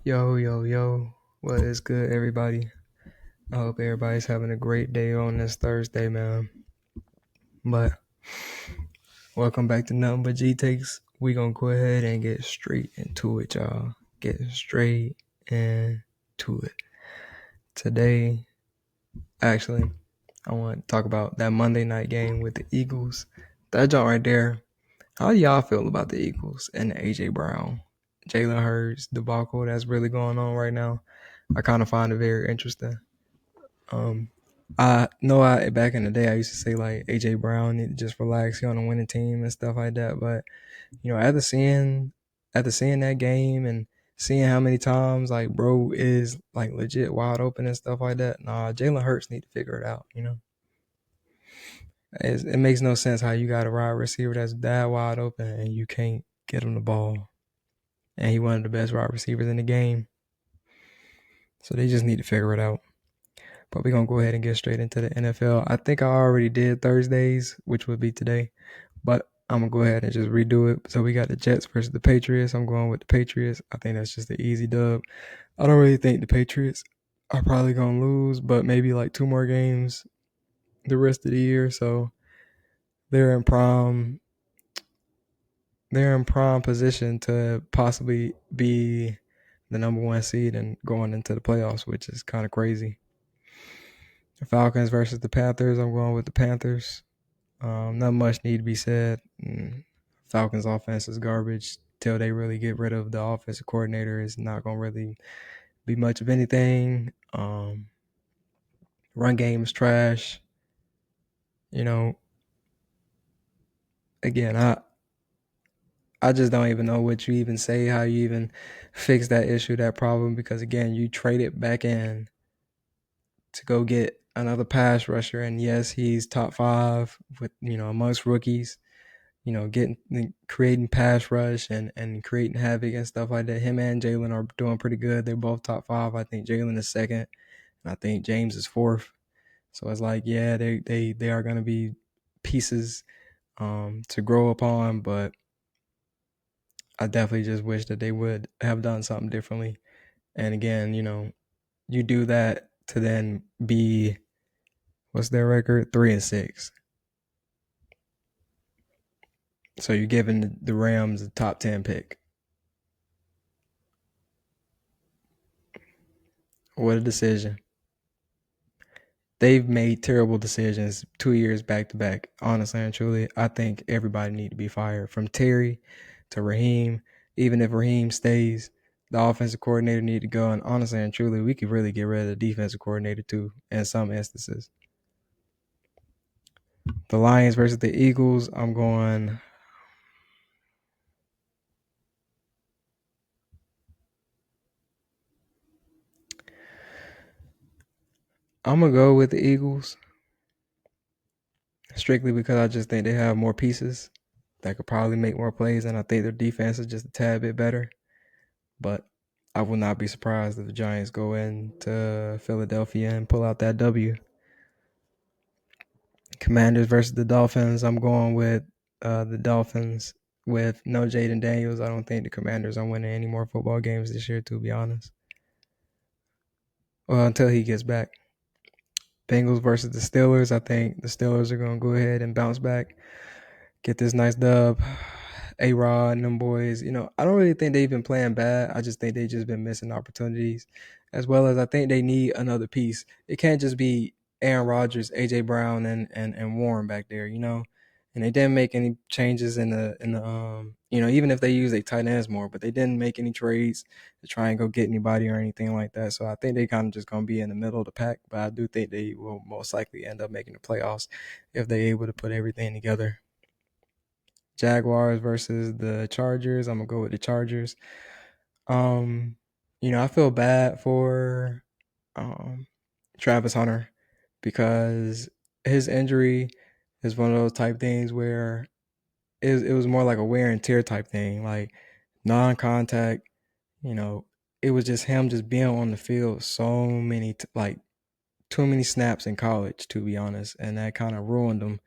Yo, yo, yo. What is good, everybody? I hope everybody's having a great day on this Thursday, man. But welcome back to Nothing But G Takes. We gonna go ahead and get straight into it, y'all. Get straight into it. Today, actually, I want to talk about that Monday night game with the Eagles. That joint right there. How do y'all feel about the Eagles and the AJ Brown, Jalen Hurts debacle that's really going on right now? I kind of find it very interesting. Um, I know I back in the day I used to say like AJ Brown need to just relax, he on a winning team and stuff like that. But after seeing that game and seeing how many times like bro is like legit wide open and stuff like that, nah, Jalen Hurts need to figure it out. It makes no sense how you got a wide receiver that's that wide open and you can't get him the ball. And he one of the best wide receivers in the game. So they just need to figure it out. But we're going to go ahead and get straight into the NFL. I think I already did Thursdays, which would be today. But I'm going to go ahead and just redo it. So we got the Jets versus the Patriots. I'm going with the Patriots. I think that's just the easy dub. I don't really think the Patriots are probably going to lose, but maybe like two more games the rest of the year. So they're in prime position to possibly be the number one seed and going into the playoffs, which is kind of crazy. The Falcons versus the Panthers. I'm going with the Panthers. Not much need to be said. Falcons offense is garbage. Till they really get rid of the offensive coordinator, it's not going to really be much of anything. Run game is trash. Again, I just don't even know what you even say, how you even fix that issue, that problem, because again, you trade it back in to go get another pass rusher, and yes, he's top 5 with amongst rookies. Creating pass rush and creating havoc and stuff like that. Him and Jalen are doing pretty good. They're both top 5. I think Jalen is second, and I think James is fourth. So it's like, yeah, they are going to be pieces to grow upon, but I definitely just wish that they would have done something differently. And again, you do that to then be, what's their record? 3-6. So you're giving the Rams a top 10 pick. What a decision. They've made terrible decisions 2 years back to back. Honestly and truly, I think everybody need to be fired, from Terry to Raheem. Even if Raheem stays, the offensive coordinator need to go. And honestly and truly, we could really get rid of the defensive coordinator too in some instances. The Lions versus the Eagles, I'm going. I'm going to go with the Eagles strictly because I just think they have more pieces that could probably make more plays, and I think their defense is just a tad bit better. But I will not be surprised if the Giants go into Philadelphia and pull out that W. Commanders versus the Dolphins. I'm going with the Dolphins with no Jaden Daniels. I don't think the Commanders are winning any more football games this year, to be honest. Well, until he gets back. Bengals versus the Steelers. I think the Steelers are going to go ahead and bounce back, get this nice dub. A-Rod and them boys, I don't really think they've been playing bad. I just think they've just been missing opportunities, as well as I think they need another piece. It can't just be Aaron Rodgers, A.J. Brown, and Warren back there, And they didn't make any changes even if they use their tight ends more, but they didn't make any trades to try and go get anybody or anything like that. So I think they kind of just going to be in the middle of the pack, but I do think they will most likely end up making the playoffs if they're able to put everything together. Jaguars versus the Chargers. I'm gonna go with the Chargers. I feel bad for Travis Hunter because his injury is one of those type things where it was more like a wear and tear type thing, like non-contact. It was just him just being on the field so many like too many snaps in college, to be honest, and that kind of ruined him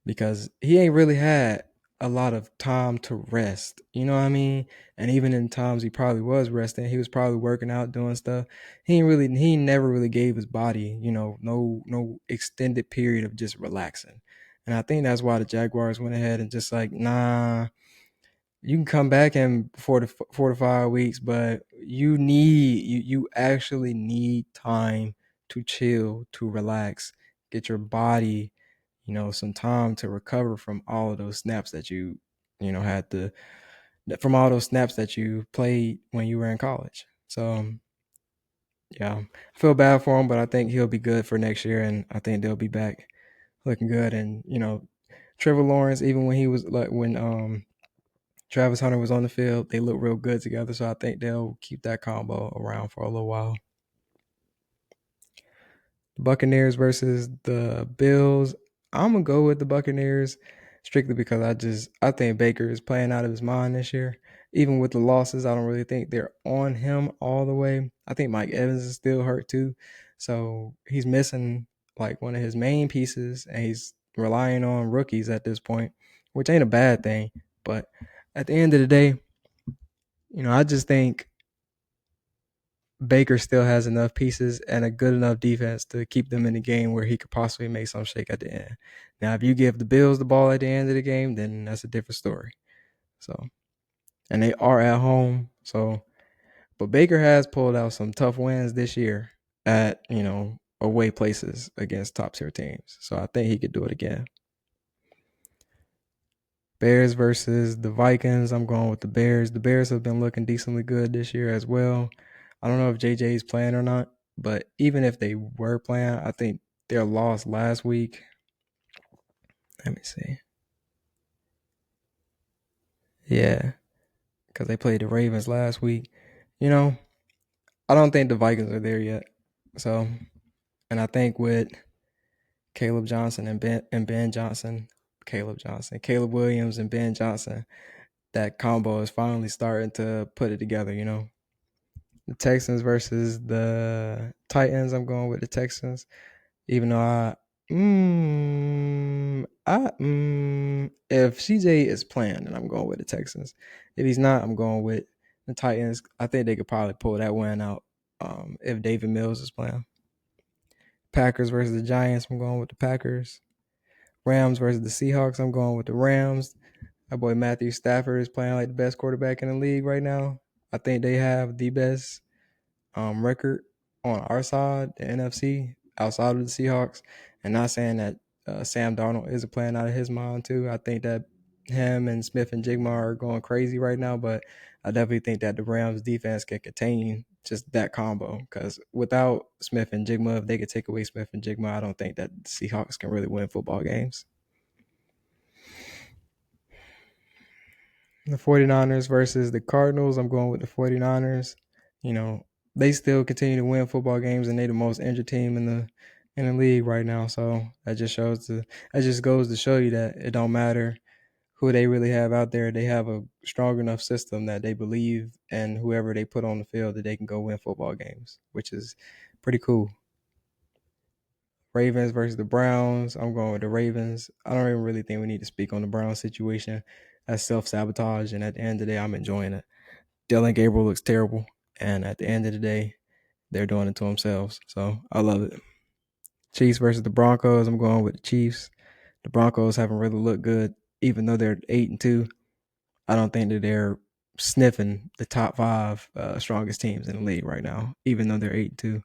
because he ain't really had a lot of time to rest. You know what I mean? And even in times he probably was resting, he was probably working out, doing stuff. He never really gave his body, no extended period of just relaxing. And I think that's why the Jaguars went ahead and just like, nah, you can come back in 4 to 5 weeks, but you actually need time to chill, to relax, get your body, some time to recover from all of those snaps that had to from all those snaps that you played when you were in college. So yeah, I feel bad for him, but I think he'll be good for next year, and I think they'll be back looking good. And Trevor Lawrence, even when he was like when Travis Hunter was on the field, they look real good together. So I think they'll keep that combo around for a little while. Buccaneers versus the Bills. I'm gonna go with the Buccaneers strictly because I think Baker is playing out of his mind this year. Even with the losses, I don't really think they're on him all the way. I think Mike Evans is still hurt too. So he's missing like one of his main pieces, and he's relying on rookies at this point, which ain't a bad thing. But at the end of the day, I just think Baker still has enough pieces and a good enough defense to keep them in the game where he could possibly make some shake at the end. Now, if you give the Bills the ball at the end of the game, then that's a different story. So, and they are at home. So, but Baker has pulled out some tough wins this year at, away places against top tier teams. So I think he could do it again. Bears versus the Vikings. I'm going with the Bears. The Bears have been looking decently good this year as well. I don't know if JJ is playing or not, but even if they were playing, I think their loss last week. Let me see. Yeah, because they played the Ravens last week. I don't think the Vikings are there yet. So, and I think with Caleb Johnson and Ben Johnson, Caleb Williams and Ben Johnson, that combo is finally starting to put it together. The Texans versus the Titans. I'm going with the Texans, even though if CJ is playing, then I'm going with the Texans. If he's not, I'm going with the Titans. I think they could probably pull that win out if David Mills is playing. Packers versus the Giants. I'm going with the Packers. Rams versus the Seahawks. I'm going with the Rams. My boy Matthew Stafford is playing like the best quarterback in the league right now. I think they have the best record on our side, the NFC, outside of the Seahawks. And not saying that Sam Darnold isn't playing out of his mind too. I think that him and Smith and Jigma are going crazy right now, but I definitely think that the Rams defense can contain just that combo. Because without Smith and Jigma, if they could take away Smith and Jigma, I don't think that the Seahawks can really win football games. The 49ers versus the Cardinals. I'm going with the 49ers. They still continue to win football games, and they're the most injured team in the league right now. So that just goes to show you that it don't matter who they really have out there. They have a strong enough system that they believe in whoever they put on the field that they can go win football games, which is pretty cool. Ravens versus the Browns. I'm going with the Ravens. I don't even really think we need to speak on the Browns situation. That's self-sabotage, and at the end of the day, I'm enjoying it. Dylan Gabriel looks terrible, and at the end of the day, they're doing it to themselves. So I love it. Chiefs versus the Broncos. I'm going with the Chiefs. The Broncos haven't really looked good, even though they're 8-2. I don't think that they're sniffing the top 5 strongest teams in the league right now, even though they're 8-2.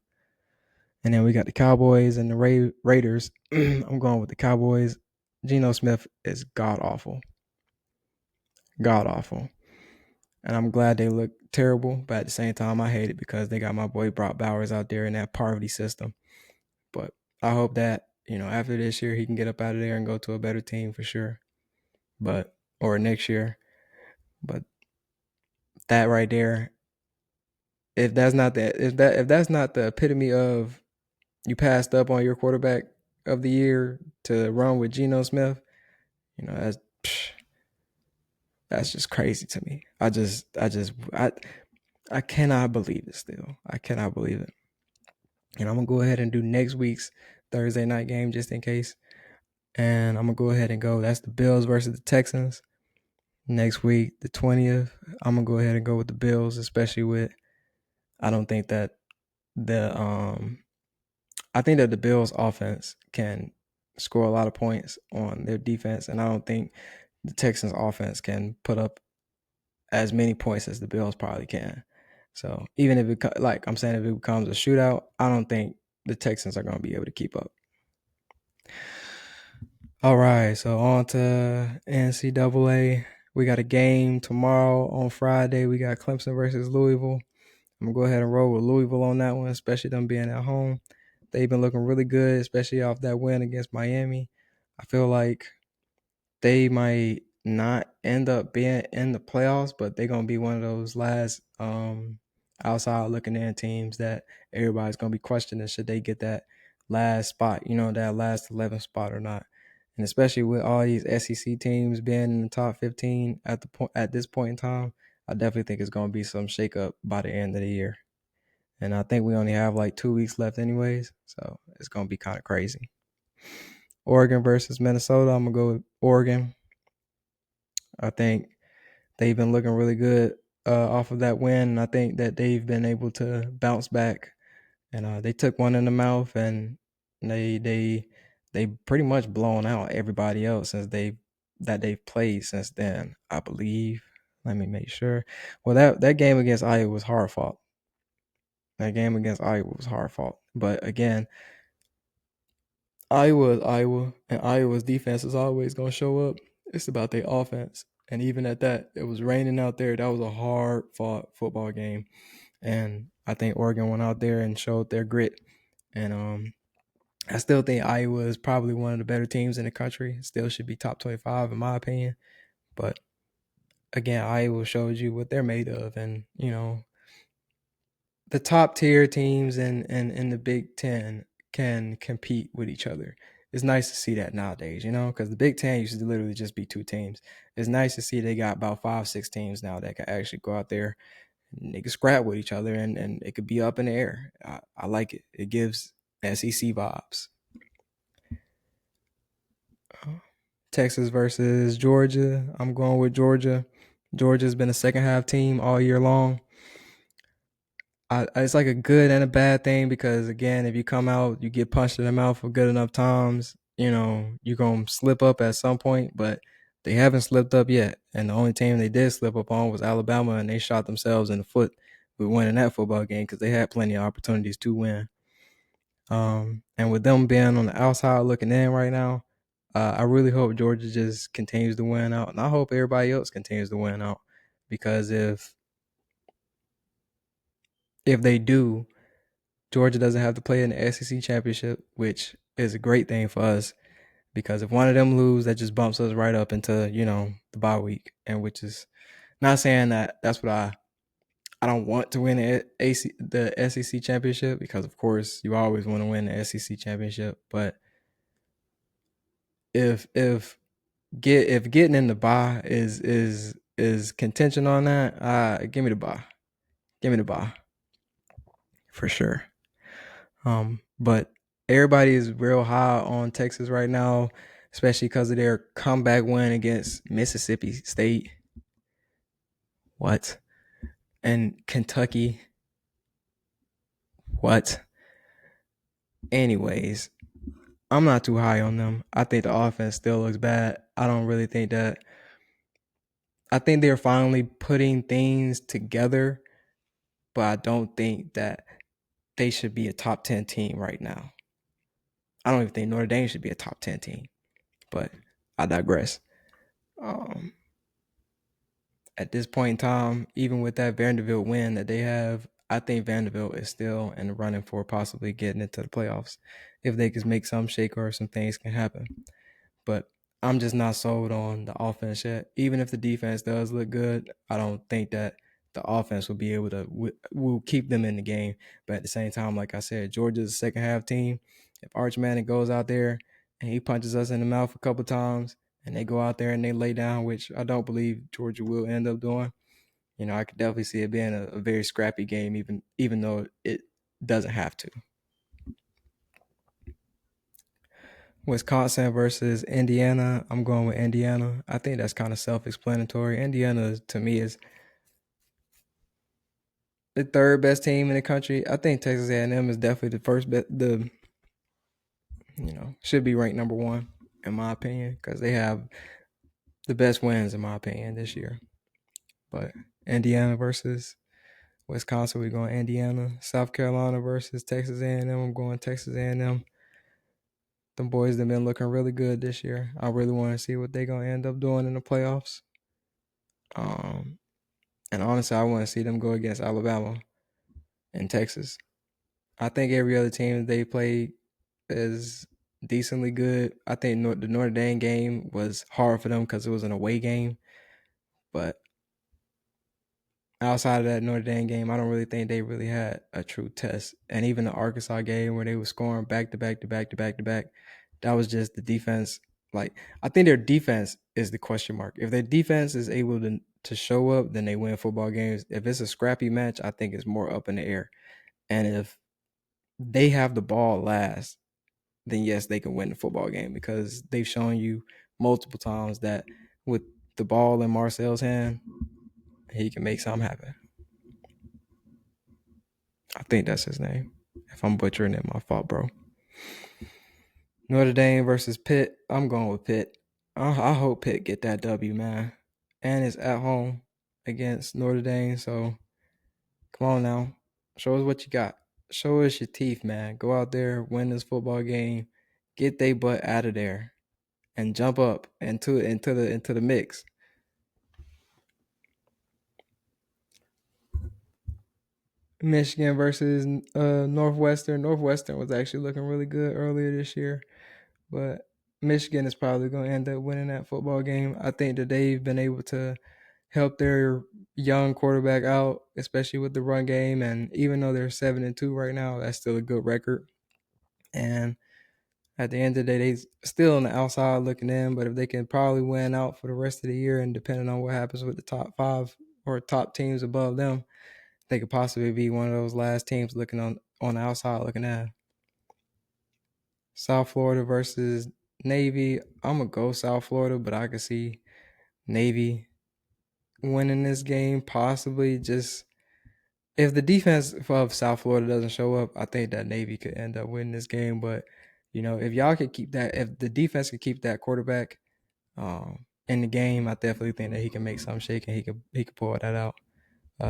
And then we got the Cowboys and the Raiders. I'm going with the Cowboys. Geno Smith is god awful. God awful. And I'm glad they look terrible, but at the same time, I hate it because they got my boy Brock Bowers out there in that poverty system. But I hope that, after this year, he can get up out of there and go to a better team for sure. Or next year. But that right there, if that's not the epitome of you passed up on your quarterback of the year to run with Geno Smith, that's just crazy to me. I cannot believe it still. I cannot believe it. And I'm going to go ahead and do next week's Thursday night game just in case. And I'm going to go ahead and go. That's the Bills versus the Texans. Next week, the 20th, I'm gonna go ahead and go with the Bills, especially with I don't think that the I think that the Bills offense can score a lot of points on their defense, and I don't think the Texans offense can put up as many points as the Bills probably can. So even if like I'm saying, if it becomes a shootout, I don't think the Texans are going to be able to keep up. All right, so on to NCAA. We got a game tomorrow on Friday. We got Clemson versus Louisville. I'm gonna go ahead and roll with Louisville on that one, especially them being at home. They've been looking really good, especially off that win against Miami. I feel like they might not end up being in the playoffs, but they're gonna be one of those last outside looking in teams that everybody's gonna be questioning should they get that last spot, that last 11 spot or not. And especially with all these SEC teams being in the top 15 at this point in time, I definitely think it's gonna be some shakeup by the end of the year. And I think we only have like 2 weeks left anyways, so it's gonna be kind of crazy. Oregon versus Minnesota. I'm gonna go with Oregon. I think they've been looking really good off of that win. And I think that they've been able to bounce back. And they took one in the mouth, and they pretty much blown out everybody else that they've played since then. I believe. Let me make sure. Well, that game against Iowa was hard fought. That game against Iowa was hard fought. But again, Iowa is Iowa, and Iowa's defense is always going to show up. It's about their offense. And even at that, it was raining out there. That was a hard fought football game. And I think Oregon went out there and showed their grit. And I still think Iowa is probably one of the better teams in the country. Still should be top 25 in my opinion. But again, Iowa showed you what they're made of. And, the top tier teams in the Big Ten can compete with each other. It's nice to see that nowadays, because the Big Ten used to literally just be two teams. It's nice to see they got about 5, 6 teams now that can actually go out there and they can scrap with each other and it could be up in the air. I like it. It gives SEC vibes. Texas versus Georgia. I'm going with Georgia. Georgia's been a second half team all year long. It's like a good and a bad thing because again, if you come out, you get punched in the mouth for good enough times, you're gonna slip up at some point, but they haven't slipped up yet. And the only team they did slip up on was Alabama, and they shot themselves in the foot with winning that football game because they had plenty of opportunities to win. And with them being on the outside looking in right now, I really hope Georgia just continues to win out, and I hope everybody else continues to win out because if they do, Georgia doesn't have to play in the SEC championship, which is a great thing for us because if one of them lose, that just bumps us right up into the bye week, and which is not saying that that's what I don't want to win the SEC championship because of course you always want to win the SEC championship, but if getting in the bye is contention on that, give me the bye, give me the bye for sure. But everybody is real high on Texas right now, especially because of their comeback win against Mississippi State. What? And Kentucky. What? Anyways, I'm not too high on them. I think the offense still looks bad. I don't really think that. I think they're finally putting things together, but I don't think that they should be a top 10 team right now. I don't even think Notre Dame should be a top 10 team, but I digress. Um, at this point in time, even with that Vanderbilt win that they have, I think Vanderbilt is still in the running for possibly getting into the playoffs. If they can make some shake or some things can happen. But I'm just not sold on the offense yet. Even if the defense does look good, I don't think that the offense will be able to will keep them in the game. But at the same time, like I said, Georgia's a second half team. If Arch Manning goes out there and he punches us in the mouth a couple times, and they go out there and they lay down, which I don't believe Georgia will end up doing, I could definitely see it being a very scrappy game, even though it doesn't have to. Wisconsin versus Indiana. I'm going with Indiana. I think that's kind of self-explanatory. Indiana, to me, is the third best team in the country. I think Texas A&M is definitely the first best. Should be ranked number one in my opinion because they have the best wins in my opinion this year. But Indiana versus Wisconsin, we're going Indiana. South Carolina versus Texas A&M. I'm going Texas A&M. Them boys have been looking really good this year. I really want to see what they're gonna end up doing in the playoffs. Um, and honestly, I want to see them go against Alabama and Texas. I think every other team they play is decently good. I think the Notre Dame game was hard for them because it was an away game. But outside of that Notre Dame game, I don't really think they really had a true test. And even the Arkansas game where they were scoring back to back to back to back to back, that was just the defense. Like, I think their defense is the question mark. If their defense is able to show up, then they win football games. If it's a scrappy match, I think it's more up in the air. And if they have the ball last, then yes, they can win the football game because they've shown you multiple times that with the ball in Marcel's hand, he can make something happen. I think that's his name. If I'm butchering it, my fault, bro. Notre Dame versus Pitt. I'm going with Pitt. I hope Pitt get that W, man. And it's at home against Notre Dame. So come on now. Show us what you got. Show us your teeth, man. Go out there, win this football game, get they butt out of there, and jump up into the mix. Michigan versus Northwestern. Northwestern was actually looking really good earlier this year, but Michigan is probably going to end up winning that football game. I think that they've been able to help their young quarterback out, especially with the run game. And even though they're 7-2 right now, that's still a good record. And at the end of the day, they still on the outside looking in. But if they can probably win out for the rest of the year, and depending on what happens with the top five or top teams above them, they could possibly be one of those last teams looking on the outside looking in. South Florida versus Navy. I'm gonna go South Florida, but I could see Navy winning this game possibly. Just if the defense of South Florida doesn't show up, I think that Navy could end up winning this game. But if y'all could keep that, if the defense could keep that quarterback in the game, I definitely think that he can make something shake and he could pull that out.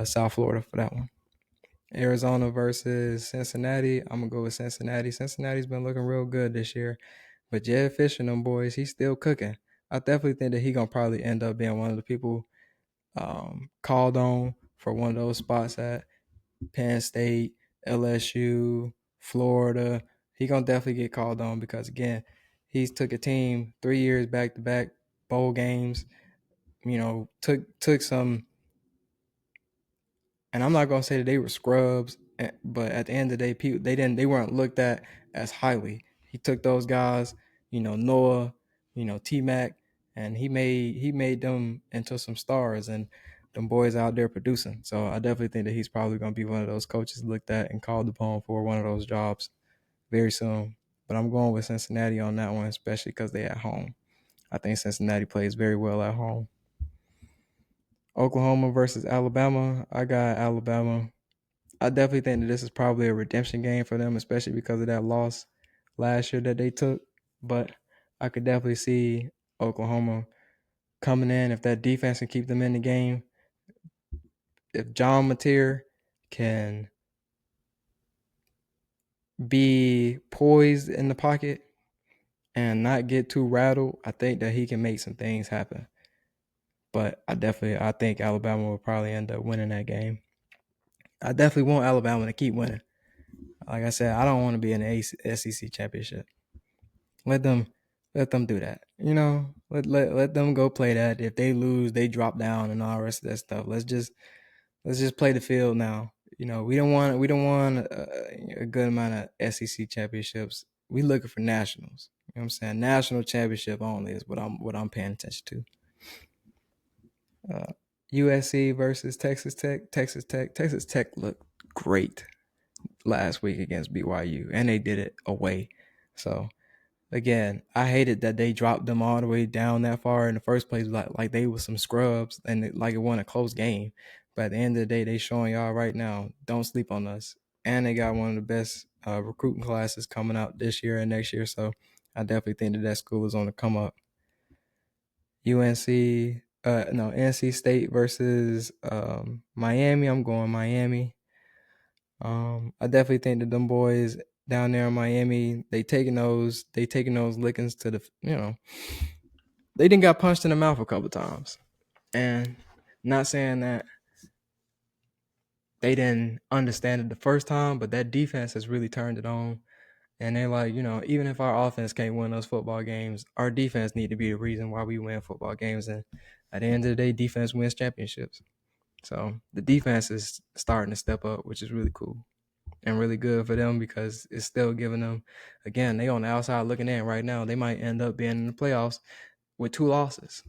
South Florida for that one. Arizona versus Cincinnati. I'm gonna go with Cincinnati. Cincinnati's been looking real good this year, but Jed Fish and them boys, he's still cooking. I definitely think that he gonna probably end up being one of the people called on for one of those spots at Penn State, LSU, Florida. He gonna definitely get called on because again, he's took a team 3 years back to back bowl games. Took some. And I'm not gonna say that they were scrubs, but at the end of the day, people they weren't looked at as highly. He took those guys, Noah, T Mac, and he made them into some stars, and them boys out there producing. So I definitely think that he's probably gonna be one of those coaches looked at and called upon for one of those jobs very soon. But I'm going with Cincinnati on that one, especially because they at home. I think Cincinnati plays very well at home. Oklahoma versus Alabama. I got Alabama. I definitely think that this is probably a redemption game for them, especially because of that loss last year that they took. But I could definitely see Oklahoma coming in if that defense can keep them in the game. If John Mateer can be poised in the pocket and not get too rattled, I think that he can make some things happen. But I think Alabama will probably end up winning that game. I definitely want Alabama to keep winning. Like I said, I don't want to be in the SEC championship. Let them do that. Let them go play that. If they lose, they drop down and all the rest of that stuff. Let's just play the field now. We don't want a good amount of SEC championships. We looking for nationals. You know what I'm saying? National championship only is what I'm paying attention to. USC versus Texas Tech. Texas Tech looked great last week against BYU, and they did it away. So again, I hated that they dropped them all the way down that far in the first place. Like they was some scrubs, and it wasn't a close game. But at the end of the day, they showing y'all right now, don't sleep on us. And they got one of the best recruiting classes coming out this year and next year. So I definitely think that school is on the come up. UNC, no, NC State versus Miami. I'm going Miami. I definitely think that them boys down there in Miami, they taking those lickings to the, they didn't got punched in the mouth a couple times. And not saying that they didn't understand it the first time, but that defense has really turned it on. And they're like, even if our offense can't win those football games, our defense need to be the reason why we win football games. And at the end of the day, defense wins championships. So the defense is starting to step up, which is really cool and really good for them because it's still giving them, again, they on the outside looking in right now. They might end up being in the playoffs with 2 losses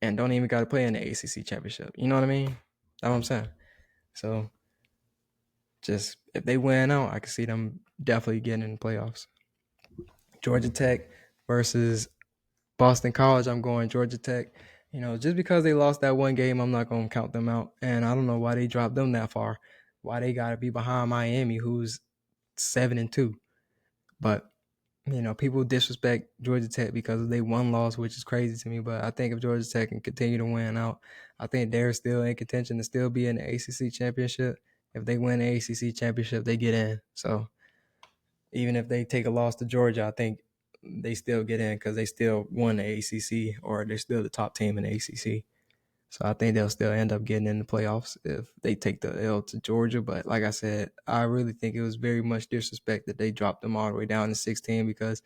and don't even got to play in the ACC championship. You know what I mean? That's what I'm saying. So just if they win out, I can see them definitely getting in the playoffs. Georgia Tech versus Boston College. I'm going Georgia Tech. Just because they lost that one game, I'm not going to count them out. And I don't know why they dropped them that far. Why they got to be behind Miami, who's 7-2. But, people disrespect Georgia Tech because of their one loss, which is crazy to me. But I think if Georgia Tech can continue to win out, I think they're still in contention to still be in the ACC championship. If they win the ACC championship, they get in. So even if they take a loss to Georgia, I think they still get in because they still won the ACC or they're still the top team in the ACC. So I think they'll still end up getting in the playoffs if they take the L to Georgia. But like I said, I really think it was very much disrespect that they dropped them all the way down to 16 because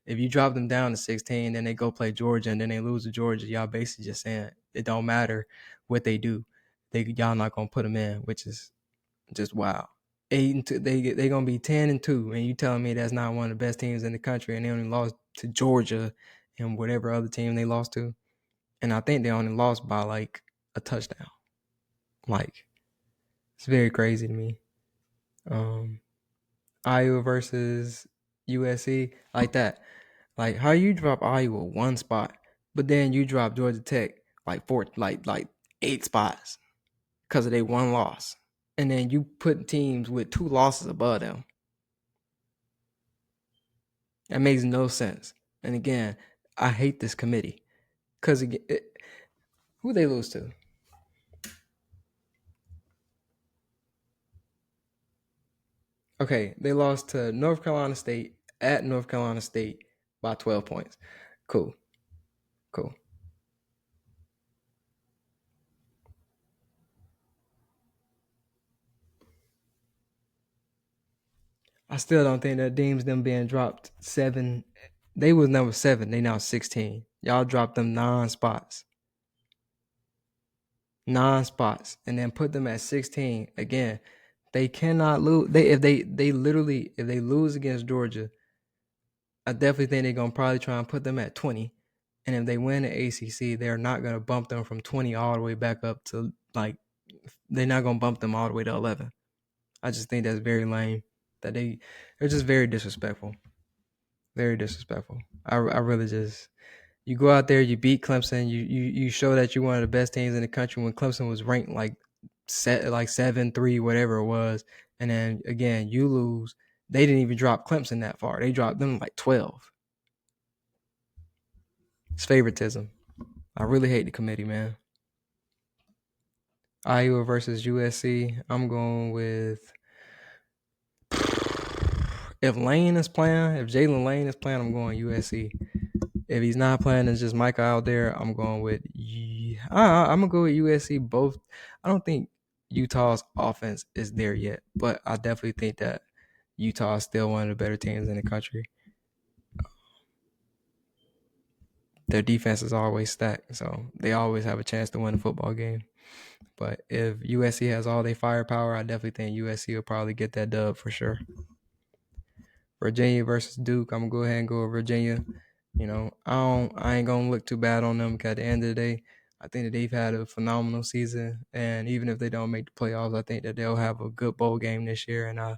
if you drop them down to 16, then they go play Georgia and then they lose to Georgia, y'all basically just saying it don't matter what they do. Y'all not going to put them in, which is just wow. 8-2, they gonna be 10-2, and you telling me that's not one of the best teams in the country, and they only lost to Georgia and whatever other team they lost to, and I think they only lost by like a touchdown. Like it's very crazy to me. Iowa versus USC like that. Like how you drop Iowa one spot, but then you drop Georgia Tech like 8 spots because of their one loss, and then you put teams with 2 losses above them. That makes no sense. And again, I hate this committee because who they lose to? Okay, they lost to North Carolina State at North Carolina State by 12 points. Cool. I still don't think that deems them being dropped 7. They was number 7. They now 16. Y'all dropped them 9 spots. 9 spots. And then put them at 16. Again, they cannot lose. If they lose against Georgia, I definitely think they're going to probably try and put them at 20. And if they win the ACC, they're not going to bump them from 20 all the way back up to they're not going to bump them all the way to 11. I just think that's very lame. That they're just very disrespectful. Very disrespectful. I really just, you go out there, you beat Clemson, you show that you're one of the best teams in the country when Clemson was ranked like 7-3, whatever it was. And then again, you lose. They didn't even drop Clemson that far. They dropped them like 12. It's favoritism. I really hate the committee, man. Iowa versus USC. I'm going with, if Lane is playing, if Jalen Lane is playing, I'm going USC. If he's not playing, it's just Micah out there. I'm going with, I'm gonna go with USC. Both. I don't think Utah's offense is there yet, but I definitely think that Utah is still one of the better teams in the country. Their defense is always stacked, so they always have a chance to win a football game. But if USC has all their firepower, I definitely think USC will probably get that dub for sure. Virginia versus Duke. I'm gonna go ahead and go with Virginia. I ain't gonna look too bad on them because at the end of the day, I think that they've had a phenomenal season. And even if they don't make the playoffs, I think that they'll have a good bowl game this year. And I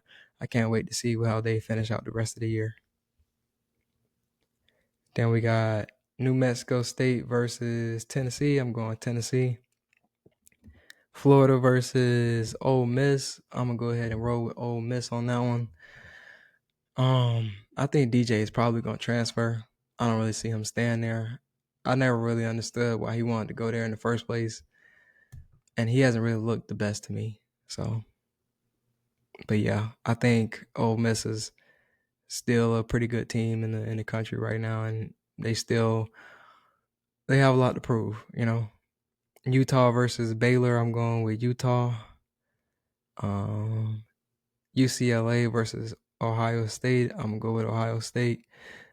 can't wait to see how they finish out the rest of the year. Then we got New Mexico State versus Tennessee. I'm going Tennessee. Florida versus Ole Miss. I'm gonna go ahead and roll with Ole Miss on that one. I think DJ is probably gonna transfer. I don't really see him staying there. I never really understood why he wanted to go there in the first place, and he hasn't really looked the best to me. So, but yeah, I think Ole Miss is still a pretty good team in the country right now, and they have a lot to prove. Utah versus Baylor. I'm going with Utah. UCLA versus Ohio State. I'm gonna go with Ohio State.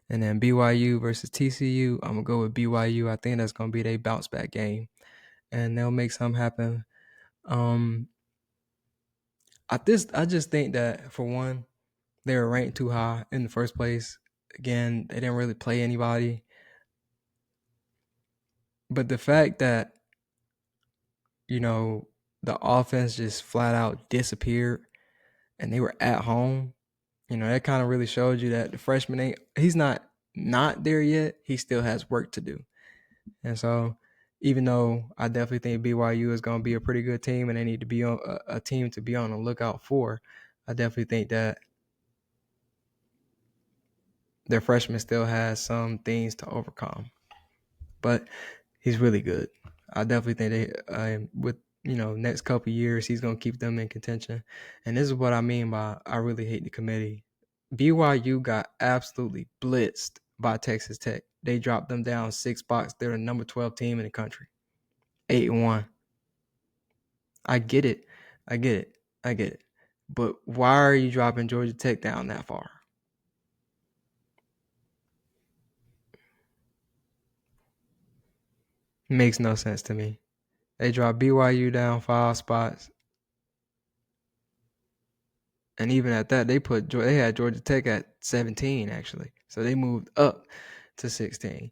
And then BYU versus TCU. I'm gonna go with BYU. I think that's gonna be their bounce back game, and they'll make something happen. I just think that for one, they were ranked too high in the first place. Again, they didn't really play anybody. But the fact that, the offense just flat out disappeared and they were at home, that kind of really showed you that the freshman he's not there yet. He still has work to do. And so even though I definitely think BYU is going to be a pretty good team and they need to be on a team to be on the lookout for, I definitely think that their freshman still has some things to overcome. But he's really good. I definitely think with next couple of years, he's going to keep them in contention. And this is what I mean by I really hate the committee. BYU got absolutely blitzed by Texas Tech. They dropped them down 6 spots. They're the number 12 team in the country. 8-1. I get it. But why are you dropping Georgia Tech down that far? Makes no sense to me. They dropped BYU down 5 spots. And even at that, they had Georgia Tech at 17 actually. So they moved up to 16.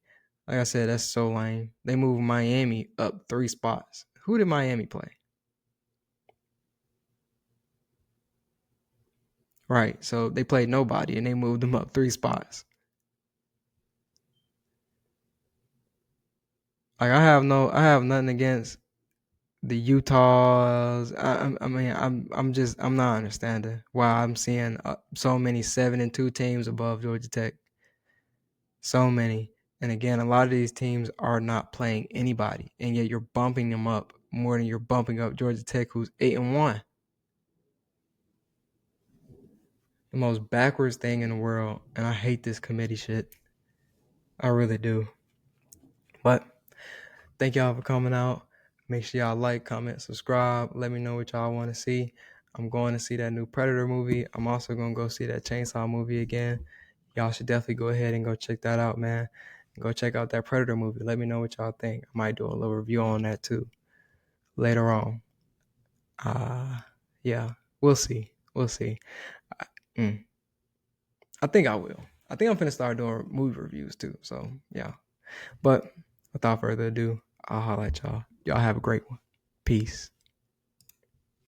Like I said, that's so lame. They moved Miami up 3 spots. Who did Miami play? Right. So they played nobody and they moved them up 3 spots. Like I have nothing against the Utahs. I'm not understanding why I'm seeing so many 7-2 teams above Georgia Tech. So many. And again, a lot of these teams are not playing anybody, and yet you're bumping them up more than you're bumping up Georgia Tech, who's 8-1. The most backwards thing in the world, and I hate this committee shit. I really do. But thank y'all for coming out. Make sure y'all like, comment, subscribe. Let me know what y'all want to see. I'm going to see that new Predator movie. I'm also going to go see that Chainsaw movie again. Y'all should definitely go ahead and go check that out, man. Go check out that Predator movie. Let me know what y'all think. I might do a little review on that too later on. Yeah, we'll see. I think I will. I think I'm finna start doing movie reviews too. So yeah. But without further ado, I'll holler at y'all. Y'all have a great one. Peace.